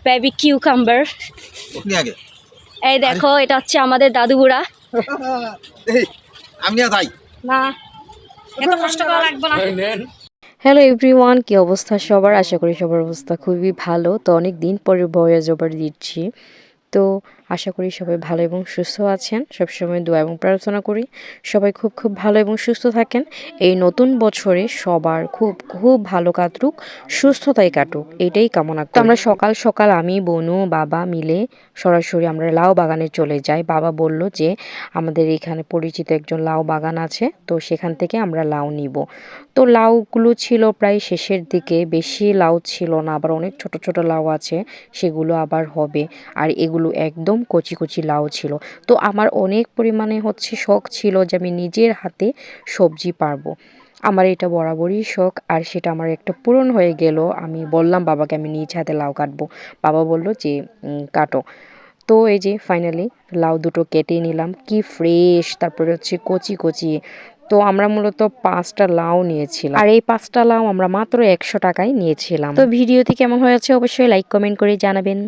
Baby cucumber. এই দেখো এটা হচ্ছে আমাদের দাদু বুড়া। আমি যাই না এত কষ্ট করা লাগবে না। হ্যালো এভরিওয়ান, কি অবস্থা সবার? আশা করি সবার অবস্থা খুবই ভালো। তো অনেক দিন পরে ভয়েস ওভার দিচ্ছি, তো আশা করি সবাই ভালো এবং সুস্থ আছেন। সবসময় দোয়া এবং প্রার্থনা করি সবাই খুব খুব ভালো এবং সুস্থ থাকেন। এই নতুন বছরে সবার খুব খুব ভালো কাটুক, সুস্থতায় কাটুক, এটাই কামনা করি। তো আমরা সকাল সকাল আমি, বনু, বাবা মিলে সরাসরি আমরা লাউ বাগানে চলে যাই। বাবা বলল যে আমাদের এখানে পরিচিত একজন লাউ বাগান আছে, তো সেখান থেকে আমরা লাউ নিব। তো লাউগুলো ছিল প্রায় শেষের দিকে, বেশি লাউ ছিল না, আবার অনেক ছোট ছোট লাউ আছে, সেগুলো আবার হবে। আর এগুলো একদম কচি কচি লাউ ছিল। তো আমার অনেক পরিমাণে শখ ছিল যে আমি নিজের হাতে সবজি পারবো। আমার এটা বরাবরই শখ, আর সেটা আমার একটা পূরণ হয়ে গেল। আমি বললাম বাবাকে আমি নিজ হাতে লাউ কাটবো। বাবা বলল যে কাটো। তো এই যে ফাইনালি লাউ দুটো কেটে নিলাম, কি ফ্রেশ, তারপরে কচি কচি। তো আমরা মূলত 5টা লাউ নিয়েছিলাম, আর এই 5টা লাউ আমরা মাত্র 100 টাকায় নিয়েছিলাম। তো ভিডিওটি কেমন হয়েছে অবশ্যই লাইক কমেন্ট করে জানাবেন।